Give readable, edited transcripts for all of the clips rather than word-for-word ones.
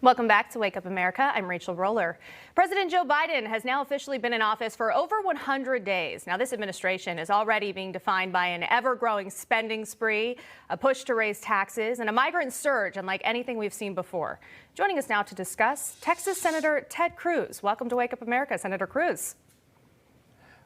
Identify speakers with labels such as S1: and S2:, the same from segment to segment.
S1: Welcome back to Wake Up America. I'm Rachel Roller. President Joe Biden has now officially been in office for over 100 days. Now, this administration is already being defined by an ever-growing spending spree, a push to raise taxes, and a migrant surge unlike anything we've seen before. Joining us now to discuss, Texas Senator Ted Cruz. Welcome to Wake Up America, Senator Cruz.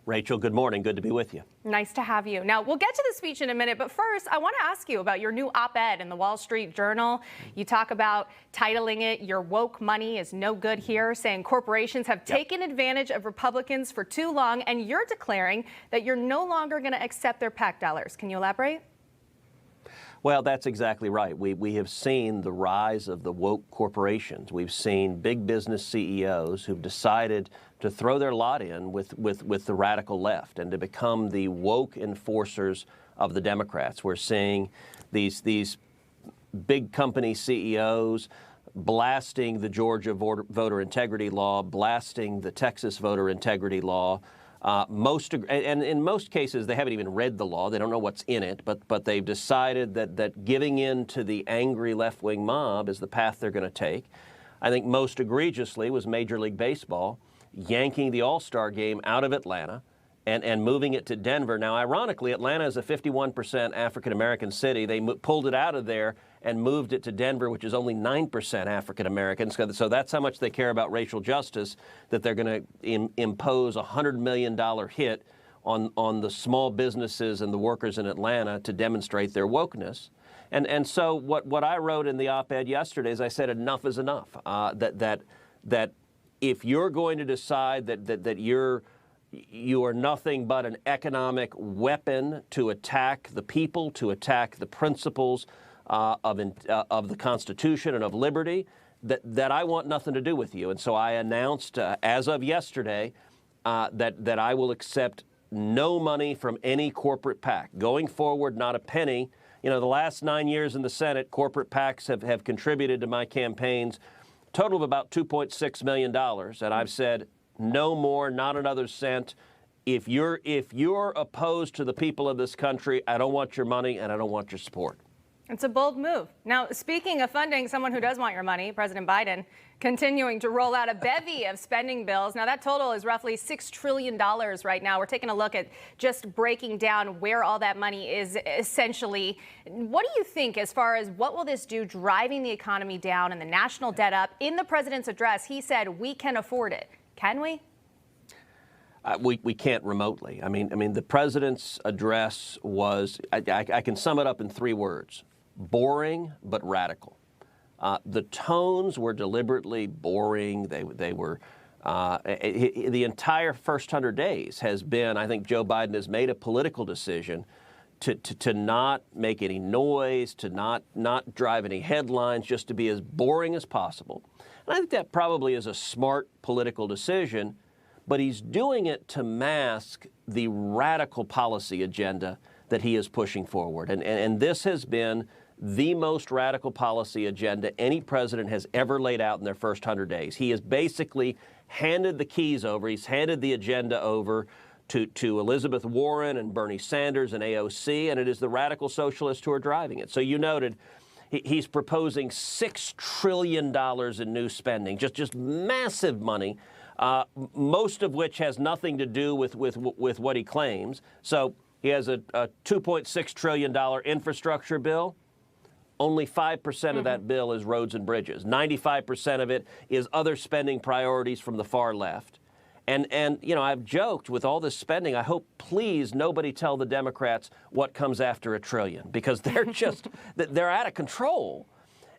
S2: Rachel, good morning. Good to be with you.
S1: Nice to have you. Now, we'll get to the speech in a minute, but first, I want to ask you about your new op-ed in the Wall Street Journal. You talk about titling it, "Your Woke Money is No Good Here," saying corporations have taken advantage of Republicans for too long, and you're declaring that you're no longer going to accept their PAC dollars. Can you elaborate?
S2: Well, that's exactly right. We have seen the rise of the woke corporations. We've seen big business CEOs who've decided to throw their lot in with the radical left and to become the woke enforcers of the Democrats. We're seeing these big company CEOs blasting the Georgia voter integrity law, blasting the Texas voter integrity law. And in most cases, they haven't even read the law. They don't know what's in it, but they've decided that giving in to the angry left-wing mob is the path they're going to take. I think most egregiously was Major League Baseball yanking the All-Star game out of Atlanta and moving it to Denver. Now, ironically, Atlanta is a 51% African-American city. They pulled it out of there and moved it to Denver, which is only 9% African-Americans. So that's how much they care about racial justice, that they're going to impose a $100 million hit on the small businesses and the workers in Atlanta to demonstrate their wokeness. And so what I wrote in the op-ed yesterday is I said enough is enough, that if you're going to decide that you are nothing but an economic weapon to attack the people, to attack the principles of the Constitution and of liberty, that I want nothing to do with you. And so I announced as of yesterday that I will accept no money from any corporate PAC. Going forward, not a penny. You know, the last 9 years in the Senate, corporate PACs have contributed to my campaigns, total of about $2.6 million. And I've said, no more, not another cent. If you're opposed to the people of this country, I don't want your money and I don't want your support.
S1: It's a bold move. Now, speaking of funding someone who does want your money, President Biden continuing to roll out a bevy of spending bills. Now, that total is roughly $6 trillion right now. We're taking a look at just breaking down where all that money is essentially. What do you think as far as what will this do driving the economy down and the national debt up? In the president's address, he said we can afford it. Can we?
S2: We can't remotely. I mean, the president's address was, I can sum it up in 3 words: boring but radical. The tones were deliberately boring. They were, the entire first 100 days has been, I think Joe Biden has made a political decision to not make any noise, to not drive any headlines, just to be as boring as possible. And I think that probably is a smart political decision, but he's doing it to mask the radical policy agenda that he is pushing forward. And this has been the most radical policy agenda any president has ever laid out in their first 100 days. He has basically handed the keys over. He's handed the agenda over to Elizabeth Warren and Bernie Sanders and AOC, and it is the radical socialists who are driving it. So you noted he's proposing $6 trillion in new spending, just massive money, most of which has nothing to do with what he claims. So he has a $2.6 trillion infrastructure bill. Only 5% of that bill is roads and bridges. 95% of it is other spending priorities from the far left. And you know, I've joked with all this spending, I hope, please, nobody tell the Democrats what comes after $1 trillion, because they're just, they're out of control.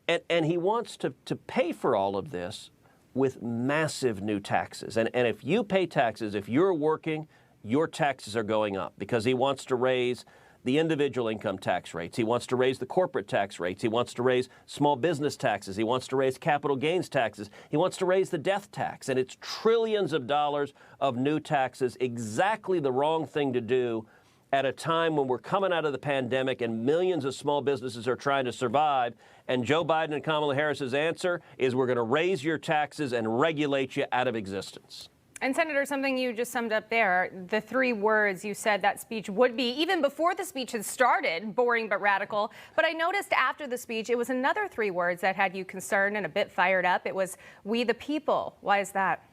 S2: And he wants to pay for all of this with massive new taxes. And if you pay taxes, if you're working, your taxes are going up, because he wants to raise the individual income tax rates. He wants to raise the corporate tax rates. He wants to raise small business taxes. He wants to raise capital gains taxes. He wants to raise the death tax. And it's trillions of dollars of new taxes, exactly the wrong thing to do at a time when we're coming out of the pandemic and millions of small businesses are trying to survive. And Joe Biden and Kamala Harris's answer is, we're going to raise your taxes and regulate you out of existence.
S1: And Senator, something you just summed up there, the 3 words you said that speech would be, even before the speech had started, boring but radical. But I noticed after the speech, it was another 3 words that had you concerned and a bit fired up. It was "we the people." Why is that?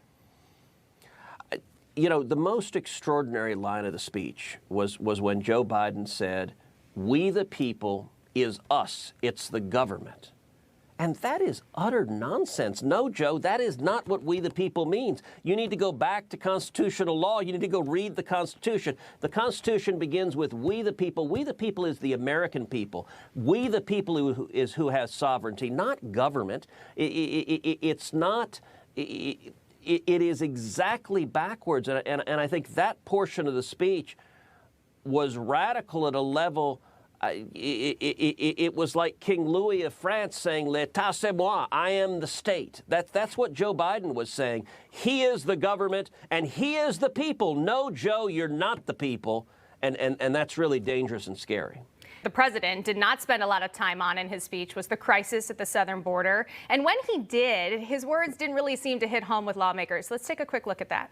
S2: You know, the most extraordinary line of the speech was when Joe Biden said, "We the people is us, it's the government." And that is utter nonsense. No, Joe, that is not what "we the people" means. You need to go back to constitutional law. You need to go read the Constitution. The Constitution begins with "we the people." We the people is the American people. We the people who has sovereignty, not government. It's not. It is exactly backwards. And I think that portion of the speech was radical at a level. It was like King Louis of France saying, "L'État c'est moi," I am the state. That's what Joe Biden was saying. He is the government and he is the people. No, Joe, you're not the people. And that's really dangerous and scary.
S1: The president did not spend a lot of time on in his speech was the crisis at the southern border. And when he did, his words didn't really seem to hit home with lawmakers. Let's take a quick look at that.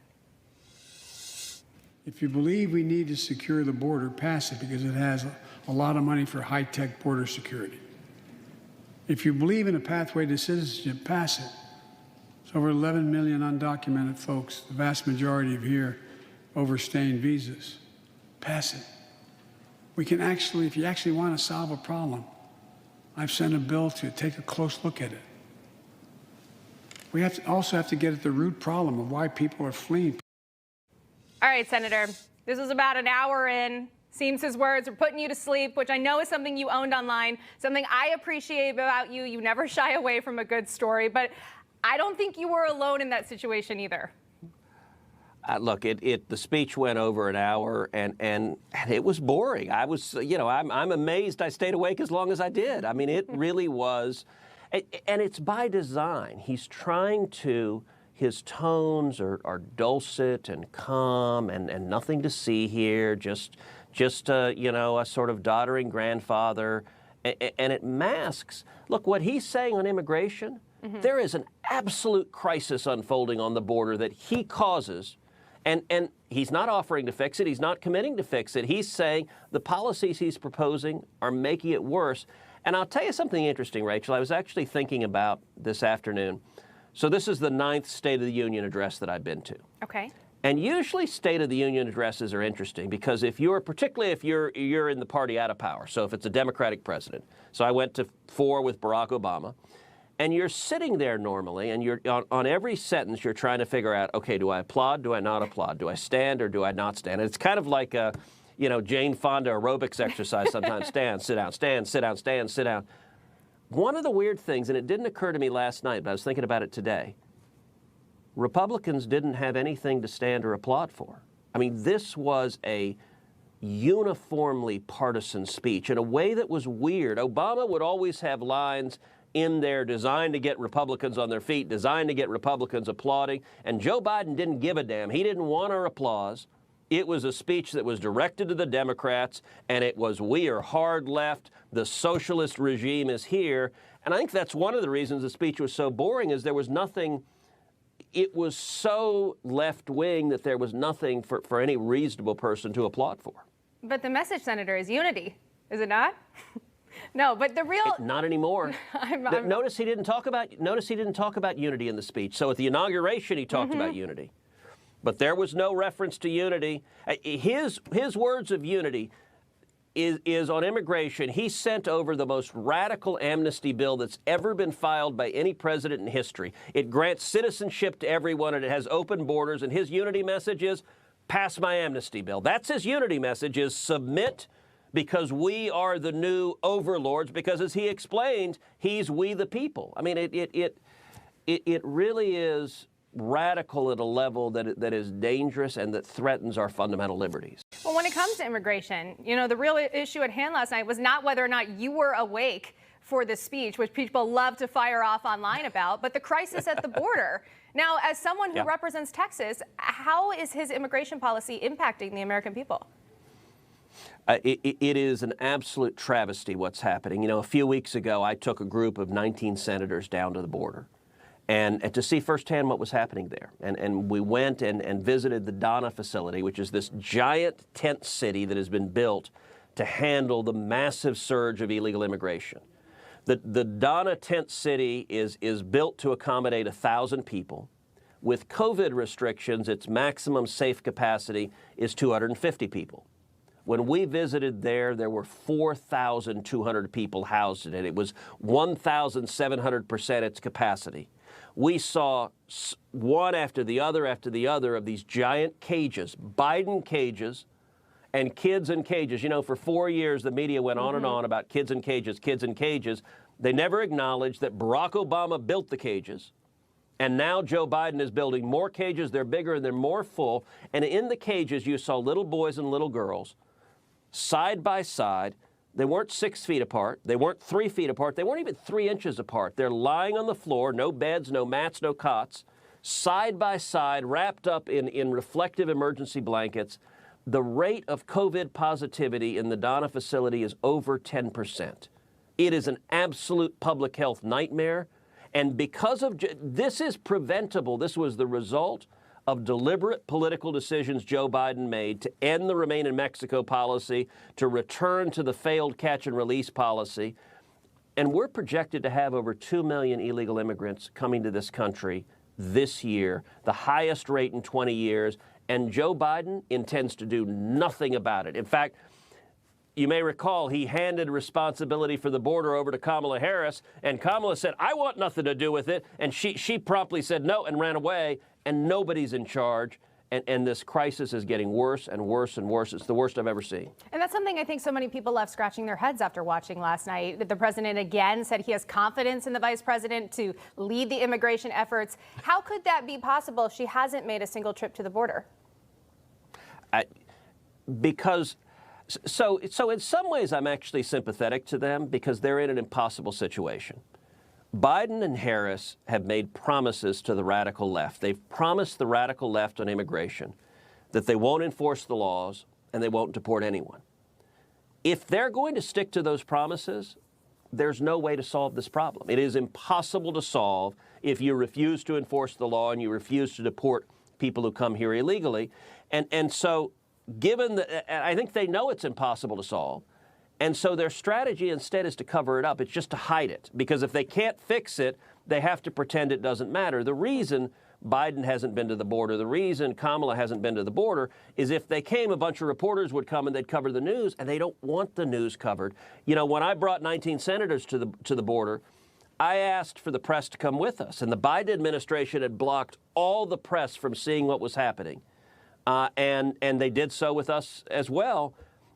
S3: If you believe we need to secure the border, pass it because it has a lot of money for high-tech border security. If you believe in a pathway to citizenship, pass it. It's over 11 million undocumented folks, the vast majority of here overstaying visas. Pass it. We can actually, if you actually want to solve a problem, I've sent a bill to take a close look at it. We also have to get at the root problem of why people are fleeing.
S1: All right, Senator, this was about an hour in. Seems his words are putting you to sleep, which I know is something you owned online, something I appreciate about you. You never shy away from a good story, but I don't think you were alone in that situation either.
S2: Look, the speech went over an hour, and it was boring. I was, I'm amazed I stayed awake as long as I did. I mean, it really was, and it's by design. He's trying to. His tones are dulcet and calm, and nothing to see here. Just a sort of doddering grandfather, and it masks. Look, what he's saying on immigration. Mm-hmm. There is an absolute crisis unfolding on the border that he causes. And he's not offering to fix it. He's not committing to fix it. He's saying the policies he's proposing are making it worse. And I'll tell you something interesting, Rachel. I was actually thinking about this afternoon. So this is the 9th State of the Union address that I've been to.
S1: Okay.
S2: And usually State of the Union addresses are interesting because particularly if you're in the party out of power. So if it's a Democratic president. So I went to 4 with Barack Obama. And you're sitting there normally, and you're on every sentence, you're trying to figure out, okay, do I applaud, do I not applaud? Do I stand or do I not stand? And it's kind of like a, Jane Fonda aerobics exercise sometimes. Stand, sit down, stand, sit down, stand, sit down. One of the weird things, and it didn't occur to me last night, but I was thinking about it today, Republicans didn't have anything to stand or applaud for. I mean, this was a uniformly partisan speech in a way that was weird. Obama would always have lines in there designed to get Republicans on their feet, designed to get Republicans applauding. And Joe Biden didn't give a damn. He didn't want our applause. It was a speech that was directed to the Democrats, and it was, we are hard left, the socialist regime is here. And I think that's one of the reasons the speech was so boring, is there was nothing, it was so left-wing that there was nothing for any reasonable person to applaud for.
S1: But the message, Senator, is unity, is it not? No, but the real...
S2: Not anymore. Notice he didn't talk about unity in the speech. So at the inauguration, he talked about unity. But there was no reference to unity. His words of unity is on immigration. He sent over the most radical amnesty bill that's ever been filed by any president in history. It grants citizenship to everyone, and it has open borders. And his unity message is, pass my amnesty bill. That's his unity message, is submit because we are the new overlords, because as he explained, he's we the people. I mean, it really is radical at a level that is dangerous and that threatens our fundamental liberties.
S1: Well, when it comes to immigration, the real issue at hand last night was not whether or not you were awake for the speech, which people love to fire off online about, but the crisis at the border. Now, as someone who represents Texas, how is his immigration policy impacting the American people?
S2: It is an absolute travesty what's happening. A few weeks ago, I took a group of 19 senators down to the border. and to see firsthand what was happening there. And we went and visited the Donna facility, which is this giant tent city that has been built to handle the massive surge of illegal immigration. The Donna tent city is built to accommodate 1,000 people. With COVID restrictions, its maximum safe capacity is 250 people. When we visited there were 4,200 people housed in it. It was 1,700% its capacity. We saw one after the other of these giant cages, Biden cages, and kids in cages. You know, for 4 years, the media went on and on about kids in cages, kids in cages. They never acknowledged that Barack Obama built the cages. And now Joe Biden is building more cages. They're bigger and they're more full. And in the cages, you saw little boys and little girls side by side. They weren't 6 feet apart. They weren't 3 feet apart. They weren't even 3 inches apart. They're lying on the floor, no beds, no mats, no cots, side by side, wrapped up in reflective emergency blankets. The rate of COVID positivity in the Donna facility is over 10%. It is an absolute public health nightmare. And because of this is preventable. This was the result of deliberate political decisions Joe Biden made to end the Remain in Mexico policy, to return to the failed catch and release policy. And we're projected to have over 2 million illegal immigrants coming to this country this year, the highest rate in 20 years. And Joe Biden intends to do nothing about it. In fact, you may recall he handed responsibility for the border over to Kamala Harris, and Kamala said, I want nothing to do with it. And she promptly said no and ran away, and nobody's in charge. And this crisis is getting worse and worse and worse. It's the worst I've ever seen.
S1: And that's something I think so many people left scratching their heads after watching last night. The president again said he has confidence in the vice president to lead the immigration efforts. How could that be possible if she hasn't made a single trip to the border? So in some ways, I'm actually sympathetic to them because they're in an impossible situation. Biden and Harris have made promises to the radical left. They've promised the radical left on immigration that they won't enforce the laws and they won't deport anyone. If they're going to stick to those promises, there's no way to solve this problem. It is impossible to solve if you refuse to enforce the law and you refuse to deport people who come here illegally. And so given that, I think they know it's impossible to solve. And so their strategy instead is to cover it up. It's just to hide it. Because if they can't fix it, they have to pretend it doesn't matter. The reason Biden hasn't been to the border, the reason Kamala hasn't been to the border, is if they came, a bunch of reporters would come and they'd cover the news, and they don't want the news covered. You know, when I brought 19 senators to the border, I asked for the press to come with us. And the Biden administration had blocked all the press from seeing what was happening. And they did so with us as well.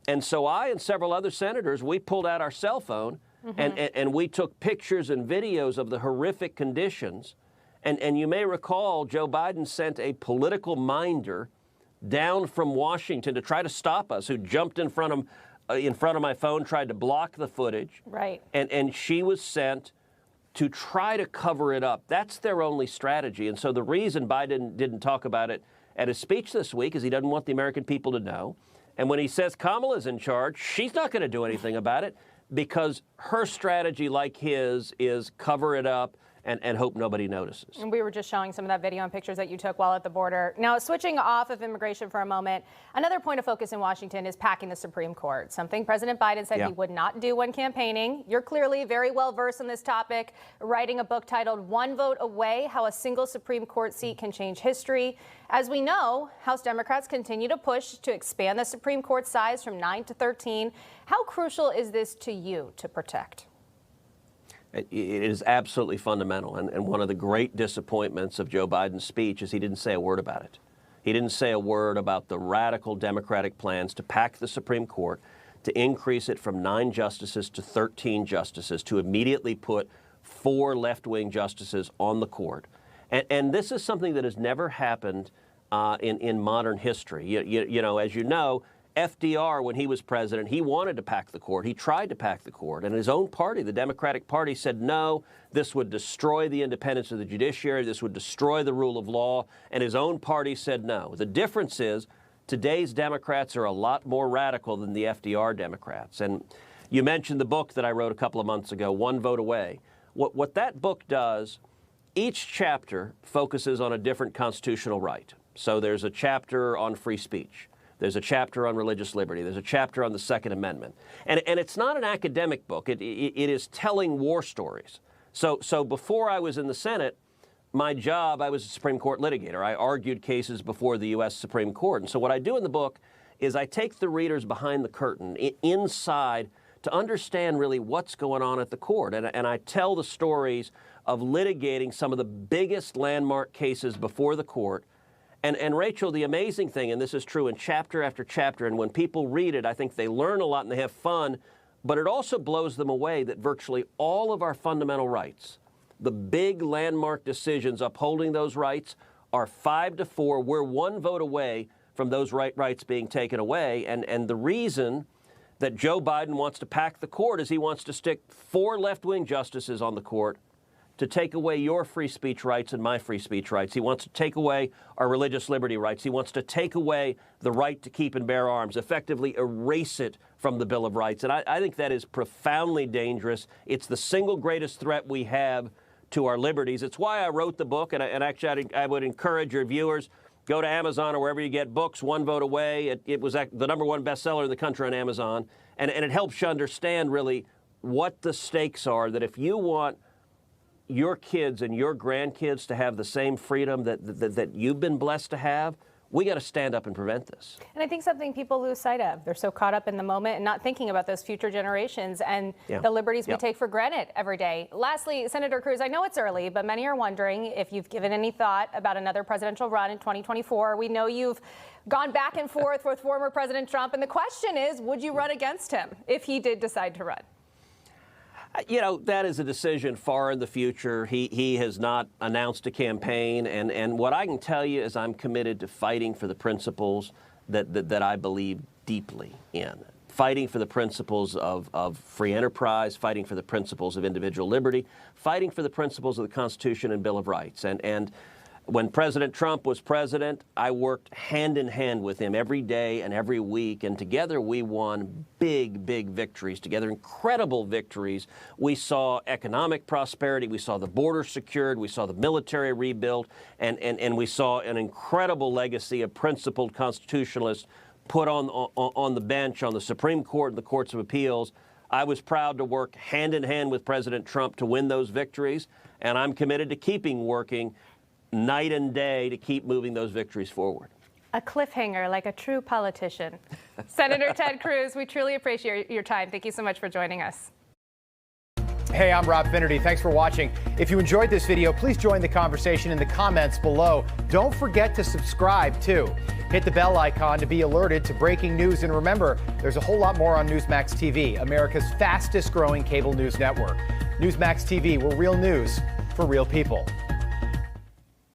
S1: And so I and several other senators, we pulled out our cell phone and we took pictures and videos of the horrific conditions. And you may recall Joe Biden sent a political minder down from Washington to try to stop us, who jumped in front of my phone, tried to block the footage. Right.
S2: And she was sent to try to cover it up. That's their only strategy. And so the reason Biden didn't talk about it at his speech this week is he doesn't want the American people to know. And when he says Kamala's in charge, she's not going to do anything about it because her strategy, like his, is cover it up and hope nobody notices.
S1: And we were just showing some of that video and pictures that you took while at the border. Now, switching off of immigration for a moment, another point of focus in Washington is packing the Supreme Court, something President Biden said he would not do when campaigning. You're clearly very well versed in this topic, writing a book titled One Vote Away, How a Single Supreme Court Seat Can Change History. As we know, House Democrats continue to push to expand the Supreme Court size from 9 to 13. How crucial is this to you to protect?
S2: It is absolutely fundamental. And one of the great disappointments of Joe Biden's speech is he didn't say a word about it. He didn't say a word about the radical Democratic plans to pack the Supreme Court, to increase it from 9 justices to 13 justices, to immediately put 4 left-wing justices on the court. And this is something that has never happened in modern history. You know, as you know, FDR, when he was president, he wanted to pack the court. He tried to pack the court. And his own party, the Democratic Party, said no, this would destroy the independence of the judiciary. This would destroy the rule of law. And his own party said no. The difference is today's Democrats are a lot more radical than the FDR Democrats. And you mentioned the book that I wrote a couple of months ago, One Vote Away. What that book does Each chapter focuses on a different constitutional right. So there's a chapter on free speech. There's a chapter on religious liberty. There's a chapter on the Second Amendment. And it's not an academic book. It is telling war stories. So before I was in the Senate, my job, I was a Supreme Court litigator. I argued cases before the U.S. Supreme Court. And so what I do in the book is I take the readers behind the curtain, inside, to understand really what's going on at the court. And I tell the stories of litigating some of the biggest landmark cases before the court. And Rachel, the amazing thing, and this is true in chapter after chapter, and when people read it, I think they learn a lot and they have fun, but it also blows them away that virtually all of our fundamental rights, the big landmark decisions upholding those rights, are 5-4. We're one vote away from those rights being taken away. And the reason that Joe Biden wants to pack the court is he wants to stick 4 left-wing justices on the court to take away your free speech rights and my free speech rights. He wants to take away our religious liberty rights. He wants to take away the right to keep and bear arms, effectively erase it from the Bill of Rights. And I think that is profoundly dangerous. It's the single greatest threat we have to our liberties. It's why I wrote the book, and actually I would encourage your viewers, go to Amazon or wherever you get books, One Vote Away. It was the #1 bestseller in the country on Amazon. And it helps you understand really what the stakes are, that if you want your kids and your grandkids to have the same freedom that you've been blessed to have, we got to stand up and prevent this.
S1: And I think something people lose sight of. They're so caught up in the moment and not thinking about those future generations and the liberties we take for granted every day. Lastly, Senator Cruz, I know it's early, but many are wondering if you've given any thought about another presidential run in 2024. We know you've gone back and forth with former President Trump, and the question is, would you run against him if he did decide to run?
S2: You know, that is a decision far in the future. He has not announced a campaign, and what I can tell you is I'm committed to fighting for the principles that I believe deeply in. Fighting for the principles of free enterprise, fighting for the principles of individual liberty, fighting for the principles of the Constitution and Bill of Rights. And when President Trump was president, I worked hand in hand with him every day and every week, and together we won big, big victories, together incredible victories. We saw economic prosperity, we saw the border secured, we saw the military rebuilt, and we saw an incredible legacy of principled constitutionalists put on the bench, on the Supreme Court and the courts of appeals. I was proud to work hand in hand with President Trump to win those victories, and I'm committed to keeping working night and day to keep moving those victories forward.
S1: A cliffhanger like a true politician. Senator Ted Cruz, we truly appreciate your time. Thank you so much for joining us.
S4: Hey, I'm Rob Finnerty. Thanks for watching. If you enjoyed this video, please join the conversation in the comments below. Don't forget to subscribe, too. Hit the bell icon to be alerted to breaking news. And remember, there's a whole lot more on Newsmax TV, America's fastest growing cable news network. Newsmax TV, where real news for real people.